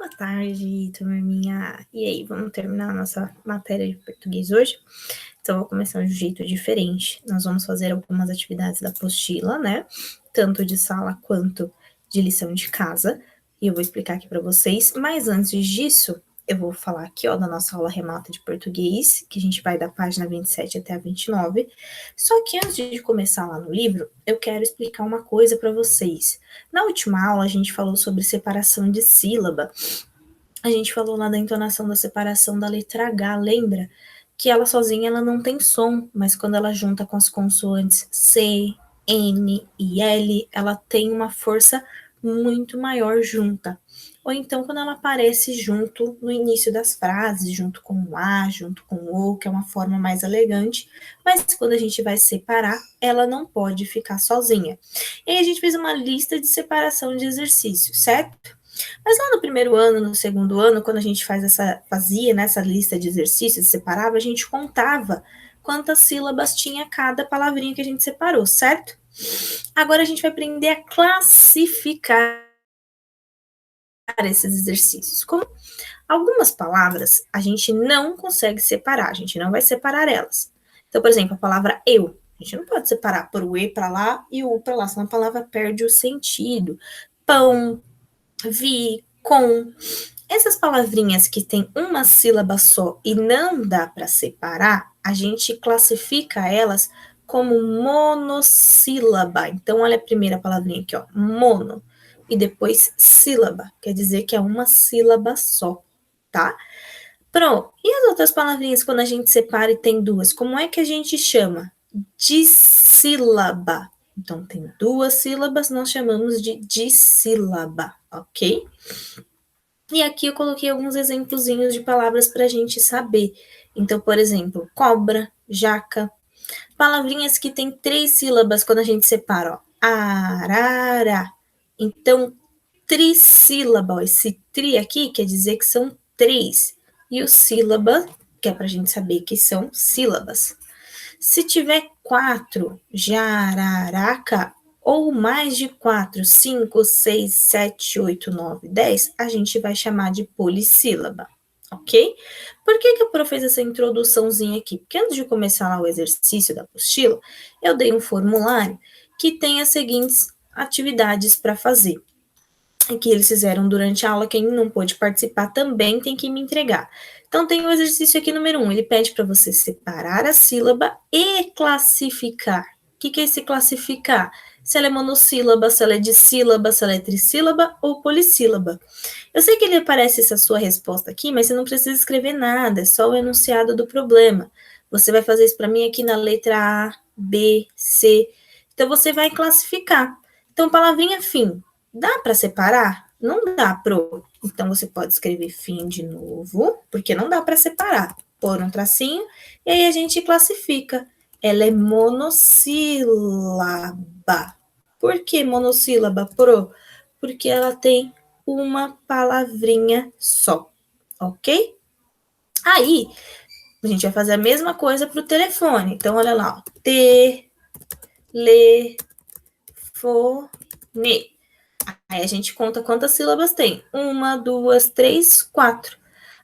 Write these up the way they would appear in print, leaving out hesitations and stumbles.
Boa tarde, turminha. E aí, vamos terminar a nossa matéria de português hoje? Então, vou começar de um jeito diferente. Nós vamos fazer algumas atividades da apostila, né? Tanto de sala quanto de lição de casa. E eu vou explicar aqui para vocês. Mas antes disso, eu vou falar aqui, ó, da nossa aula remota de português, que a gente vai da página 27 até a 29. Só que antes de começar lá no livro, eu quero explicar uma coisa para vocês. Na última aula, a gente falou sobre separação de sílaba. A gente falou lá da entonação da separação da letra H, lembra? Que ela sozinha ela não tem som, mas quando ela junta com as consoantes C, N e L, ela tem uma força muito maior junta. Ou então quando ela aparece junto no início das frases, junto com o A, junto com o O, que é uma forma mais elegante, mas quando a gente vai separar, ela não pode ficar sozinha. E aí a gente fez uma lista de separação de exercícios, certo? Mas lá no primeiro ano, no segundo ano, quando a gente fazia nessa lista de exercícios, separava, a gente contava quantas sílabas tinha cada palavrinha que a gente separou, certo? Agora a gente vai aprender a classificar esses exercícios. Como algumas palavras a gente não consegue separar, a gente não vai separar elas. Então, por exemplo, a palavra eu, a gente não pode separar por o e para lá e o u para lá, senão a palavra perde o sentido. Pão, vi, com. Essas palavrinhas que tem uma sílaba só e não dá para separar, a gente classifica elas como monossílaba. Então, olha a primeira palavrinha aqui, ó, mono. E depois sílaba, quer dizer que é uma sílaba só, tá? Pronto. E as outras palavrinhas, quando a gente separa e tem duas, como é que a gente chama? Dissílaba. Então, tem duas sílabas, nós chamamos de dissílaba, ok? E aqui eu coloquei alguns exemplozinhos de palavras para a gente saber. Então, por exemplo, cobra, jaca. Palavrinhas que tem 3 sílabas quando a gente separa, ó. Arara. Então, trissílaba, ó. Esse tri aqui quer dizer que são 3. E o sílaba, que é para a gente saber que são sílabas. Se tiver 4, jararaca, ou mais de 4, 5, 6, 7, 8, 9, 10, a gente vai chamar de polissílaba, ok? Por que a Pro fez essa introduçãozinha aqui? Porque antes de começar lá o exercício da apostila, eu dei um formulário que tem as seguintes atividades para fazer. Que eles fizeram durante a aula, quem não pôde participar também tem que me entregar. Então, tem o exercício aqui número 1, ele pede para você separar a sílaba e classificar. O que é esse classificar? Se ela é monossílaba, se ela é dissílaba, se ela é trissílaba ou polissílaba. Eu sei que ele aparece essa sua resposta aqui, mas você não precisa escrever nada, é só o enunciado do problema. Você vai fazer isso para mim aqui na letra A, B, C. Então, você vai classificar. Então, palavrinha fim. Dá para separar? Não dá, Pro. Então, você pode escrever fim de novo, porque não dá para separar. Pôr um tracinho, e aí a gente classifica. Ela é monossílaba. Por que monossílaba, Pro? Porque ela tem uma palavrinha só, ok? Aí, a gente vai fazer a mesma coisa para o telefone. Então, olha lá, ó. Telefone. Aí a gente conta quantas sílabas tem. 1, 2, 3, 4.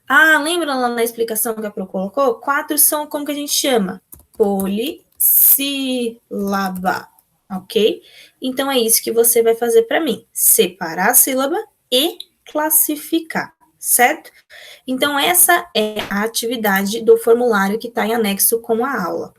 Ah, lembra lá na explicação que a Pro colocou? 4 são como que a gente chama? Polissílaba, ok? Então é isso que você vai fazer para mim. Separar a sílaba e classificar, certo? Então essa é a atividade do formulário que está em anexo com a aula.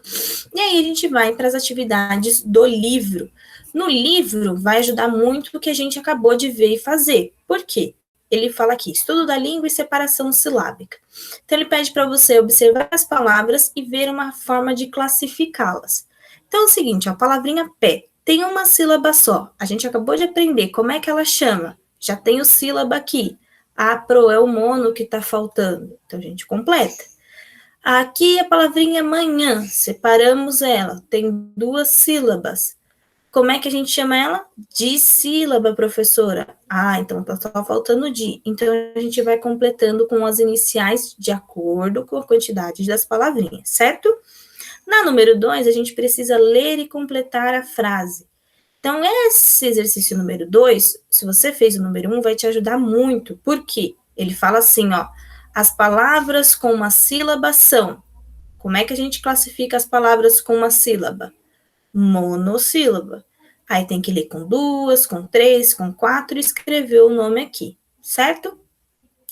E aí a gente vai para as atividades do livro. No livro vai ajudar muito o que a gente acabou de ver e fazer. Por quê? Ele fala aqui, estudo da língua e separação silábica. Então, ele pede para você observar as palavras e ver uma forma de classificá-las. Então, é o seguinte, a palavrinha pé tem uma sílaba só. A gente acabou de aprender como é que ela chama. Já tem o sílaba aqui. A pro é o mono que está faltando. Então, a gente completa. Aqui a palavrinha manhã, separamos ela, tem 2 sílabas. Como é que a gente chama ela? Dissílaba, professora. Ah, então tá só faltando di. Então a gente vai completando com as iniciais de acordo com a quantidade das palavrinhas, certo? Na número 2, a gente precisa ler e completar a frase. Então, esse exercício número 2, se você fez o número 1, vai te ajudar muito. Por quê? Ele fala assim, ó, as palavras com uma sílaba são. Como é que a gente classifica as palavras com uma sílaba? Monossílaba. Aí tem que ler com 2, com 3, com 4 e escrever o nome aqui, certo?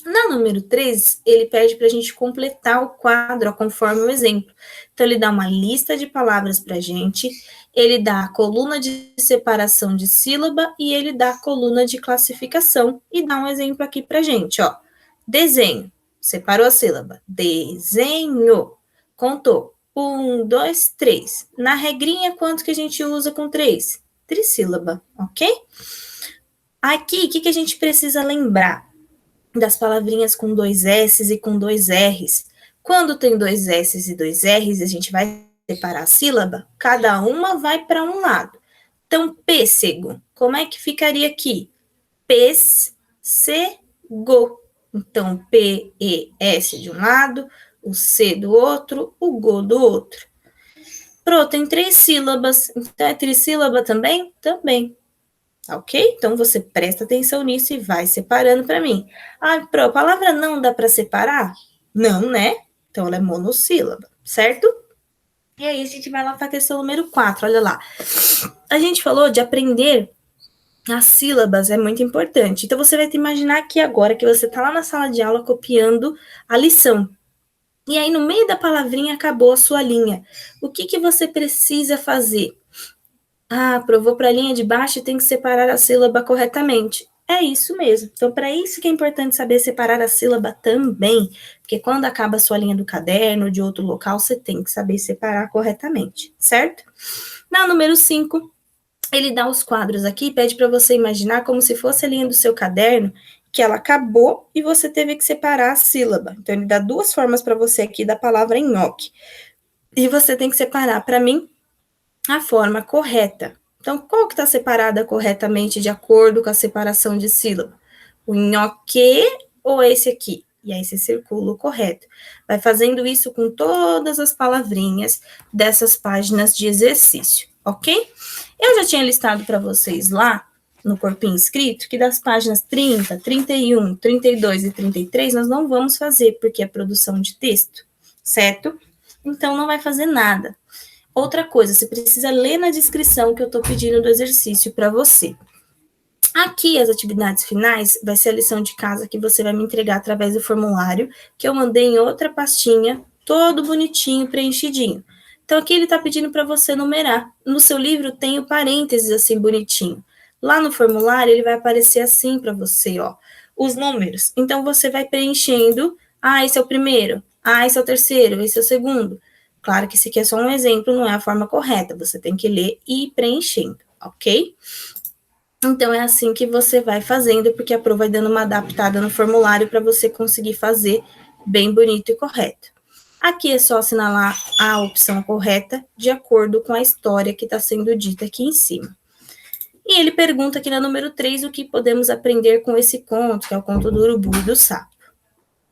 Na número 3, ele pede para a gente completar o quadro ó, conforme o exemplo. Então, ele dá uma lista de palavras para a gente, ele dá a coluna de separação de sílaba e ele dá a coluna de classificação e dá um exemplo aqui para a gente, ó. Desenho, separou a sílaba. Desenho, contou. 1, 2, 3. Na regrinha, quanto que a gente usa com 3? Trissílaba, ok? Aqui, o que a gente precisa lembrar? Das palavrinhas com 2 S's e com 2 R's. Quando tem 2 S's e 2 R's, a gente vai separar a sílaba, cada uma vai para um lado. Então, pêssego, como é que ficaria aqui? Pêssego. Então, P-E-S de um lado, o C do outro, o Go do outro. Pro tem 3 sílabas, então é trissílaba também? Também. Ok? Então, você presta atenção nisso e vai separando para mim. Ah, Pro, a palavra não dá para separar? Não, né? Então, ela é monossílaba, certo? E aí, a gente vai lá para a questão número 4, olha lá. A gente falou de aprender as sílabas, é muito importante. Então, você vai te imaginar aqui agora que você está lá na sala de aula copiando a lição. E aí, no meio da palavrinha, acabou a sua linha. O que você precisa fazer? Ah, provou para a linha de baixo e tem que separar a sílaba corretamente. É isso mesmo. Então, para isso que é importante saber separar a sílaba também, porque quando acaba a sua linha do caderno, de outro local, você tem que saber separar corretamente, certo? Na número 5, ele dá os quadros aqui e pede para você imaginar como se fosse a linha do seu caderno, que ela acabou e você teve que separar a sílaba. Então, ele dá 2 formas para você aqui da palavra nhoque. E você tem que separar, para mim, a forma correta. Então, qual que está separada corretamente de acordo com a separação de sílaba? O nhoque ou esse aqui? E aí você circula o correto. Vai fazendo isso com todas as palavrinhas dessas páginas de exercício, ok? Eu já tinha listado para vocês lá no corpinho escrito que das páginas 30, 31, 32 e 33 nós não vamos fazer, porque é produção de texto, certo? Então, não vai fazer nada. Outra coisa, você precisa ler na descrição que eu estou pedindo do exercício para você. Aqui, as atividades finais, vai ser a lição de casa que você vai me entregar através do formulário, que eu mandei em outra pastinha, todo bonitinho, preenchidinho. Então, aqui ele está pedindo para você numerar. No seu livro tem o parênteses assim, bonitinho. Lá no formulário, ele vai aparecer assim para você, ó, os números. Então, você vai preenchendo. Ah, esse é o primeiro. Ah, esse é o terceiro. Esse é o segundo. Claro que esse aqui é só um exemplo, não é a forma correta. Você tem que ler e ir preenchendo, ok? Então, é assim que você vai fazendo, porque a Pro vai dando uma adaptada no formulário para você conseguir fazer bem bonito e correto. Aqui é só assinalar a opção correta de acordo com a história que está sendo dita aqui em cima. E ele pergunta aqui na número 3 o que podemos aprender com esse conto, que é o conto do urubu e do sapo.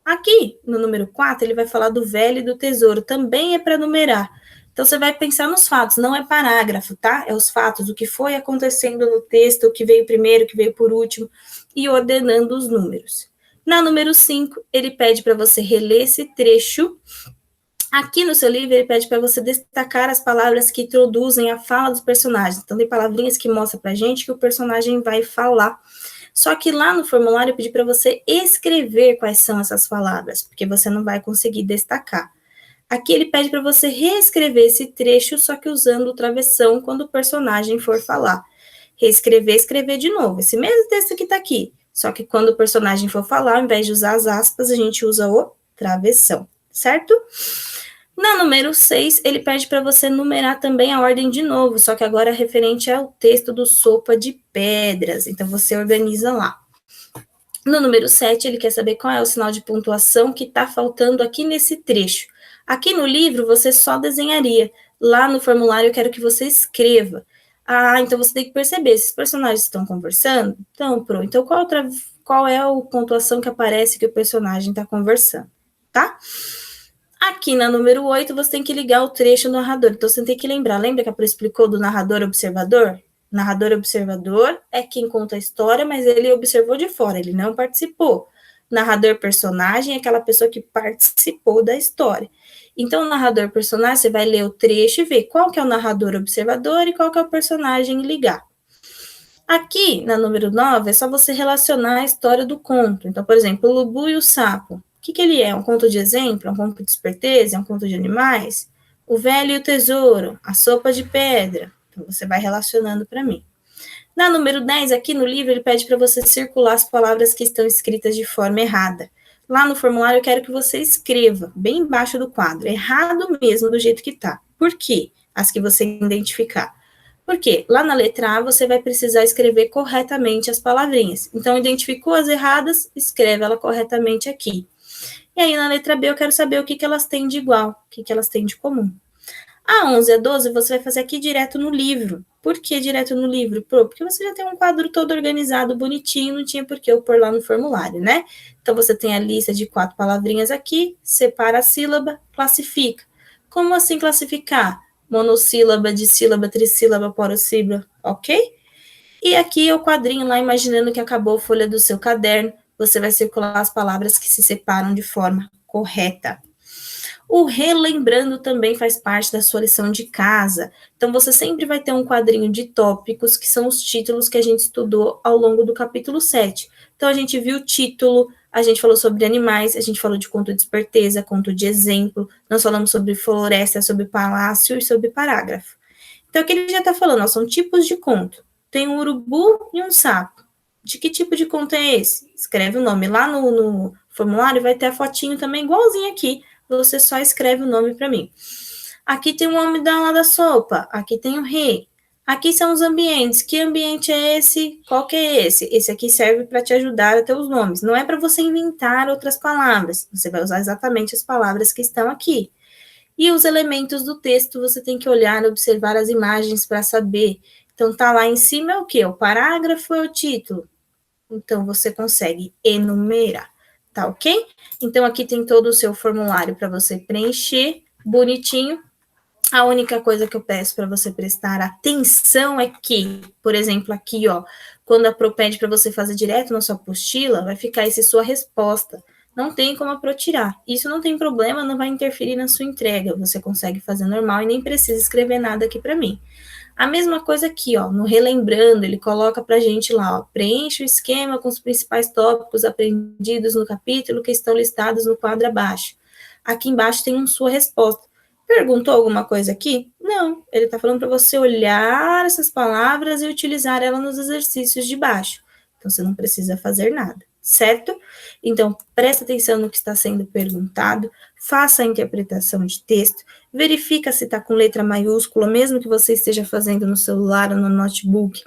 Aqui, no número 4, ele vai falar do velho e do tesouro, também é para numerar. Então, você vai pensar nos fatos, não é parágrafo, tá? É os fatos, o que foi acontecendo no texto, o que veio primeiro, o que veio por último, e ordenando os números. Na número 5, ele pede para você reler esse trecho. Aqui no seu livro, ele pede para você destacar as palavras que introduzem a fala dos personagens. Então, tem palavrinhas que mostram para a gente que o personagem vai falar. Só que lá no formulário eu pedi para você escrever quais são essas palavras, porque você não vai conseguir destacar. Aqui ele pede para você reescrever esse trecho, só que usando o travessão quando o personagem for falar. Reescrever, escrever de novo. Esse mesmo texto que está aqui. Só que quando o personagem for falar, ao invés de usar as aspas, a gente usa o travessão, certo? Na número 6, ele pede para você numerar também a ordem de novo, só que agora é referente ao texto do Sopa de Pedras. Então, você organiza lá. No número 7, ele quer saber qual é o sinal de pontuação que está faltando aqui nesse trecho. Aqui no livro, você só desenharia. Lá no formulário, eu quero que você escreva. Ah, então você tem que perceber se os personagens estão conversando. Então, pronto. Então, qual é a pontuação que aparece que o personagem está conversando, tá? Aqui na número 8, você tem que ligar o trecho do narrador. Então, você tem que lembrar. Lembra que a Pro explicou do narrador-observador? Narrador-observador é quem conta a história, mas ele observou de fora, ele não participou. Narrador personagem é aquela pessoa que participou da história. Então, o narrador personagem, você vai ler o trecho e ver qual que é o narrador observador e qual que é o personagem ligar. Aqui, na número 9, é só você relacionar a história do conto. Então, por exemplo, o Lubu e o Sapo. O que ele é? Um conto de exemplo? É um conto de esperteza? É um conto de animais? O Velho e o Tesouro? A Sopa de Pedra? Então, você vai relacionando para mim. Na número 10, aqui no livro, ele pede para você circular as palavras que estão escritas de forma errada. Lá no formulário, eu quero que você escreva, bem embaixo do quadro, errado mesmo, do jeito que está. Por quê? As que você identificar. Porque lá na letra A você vai precisar escrever corretamente as palavrinhas. Então, identificou as erradas, escreve ela corretamente aqui. E aí, na letra B, eu quero saber o que elas têm de igual, o que elas têm de comum. A 11 e a 12 você vai fazer aqui direto no livro. Por que direto no livro? Porque você já tem um quadro todo organizado, bonitinho, não tinha por que eu pôr lá no formulário, né? Então, você tem a lista de 4 palavrinhas aqui, separa a sílaba, classifica. Como assim classificar? Monossílaba, dissílaba, trissílaba, parossílaba, ok? E aqui o quadrinho lá, imaginando que acabou a folha do seu caderno, você vai circular as palavras que se separam de forma correta. O relembrando também faz parte da sua lição de casa. Então, você sempre vai ter um quadrinho de tópicos, que são os títulos que a gente estudou ao longo do capítulo 7. Então, a gente viu o título, a gente falou sobre animais, a gente falou de conto de esperteza, conto de exemplo, nós falamos sobre floresta, sobre palácio e sobre parágrafo. Então, aqui ele já está falando, ó, são tipos de conto. Tem um urubu e um sapo. De que tipo de conto é esse? Escreve o nome. Lá no formulário vai ter a fotinho também, igualzinho aqui. Você só escreve o nome para mim. Aqui tem o homem lá da sopa. Aqui tem o rei. Aqui são os ambientes. Que ambiente é esse? Qual que é esse? Esse aqui serve para te ajudar a ter os nomes. Não é para você inventar outras palavras. Você vai usar exatamente as palavras que estão aqui. E os elementos do texto, você tem que olhar, observar as imagens para saber. Então, tá lá em cima é o quê? O parágrafo é o título. Então, você consegue enumerar, tá ok? Então, aqui tem todo o seu formulário para você preencher, bonitinho. A única coisa que eu peço para você prestar atenção é que, por exemplo, aqui, ó, quando a Pro pede para você fazer direto na sua apostila, vai ficar esse sua resposta. Não tem como a Pro tirar. Isso não tem problema, não vai interferir na sua entrega. Você consegue fazer normal e nem precisa escrever nada aqui para mim. A mesma coisa aqui, ó, no Relembrando, ele coloca pra gente lá, ó, preenche o esquema com os principais tópicos aprendidos no capítulo que estão listados no quadro abaixo. Aqui embaixo tem sua resposta. Perguntou alguma coisa aqui? Não, ele está falando para você olhar essas palavras e utilizar elas nos exercícios de baixo. Então, você não precisa fazer nada, certo? Então, presta atenção no que está sendo perguntado, faça a interpretação de texto, verifica se está com letra maiúscula, mesmo que você esteja fazendo no celular ou no notebook.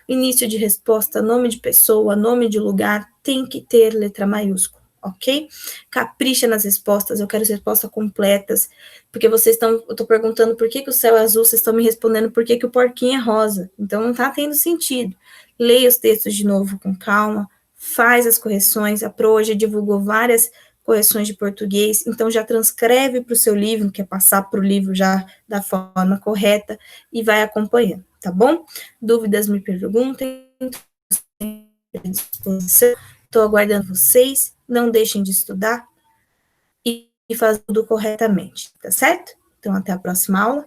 Início de resposta, nome de pessoa, nome de lugar, tem que ter letra maiúscula, ok? Capricha nas respostas, eu quero respostas completas, porque vocês estão, eu estou perguntando por que o céu é azul, vocês estão me respondendo por que o porquinho é rosa, então não está tendo sentido. Leia os textos de novo com calma, faz as correções, a Pro hoje divulgou várias correções de português, então já transcreve para o seu livro, que é passar para o livro já da forma correta, e vai acompanhando, tá bom? Dúvidas, me perguntem, estou aguardando vocês, não deixem de estudar e fazer tudo corretamente, tá certo? Então, até a próxima aula.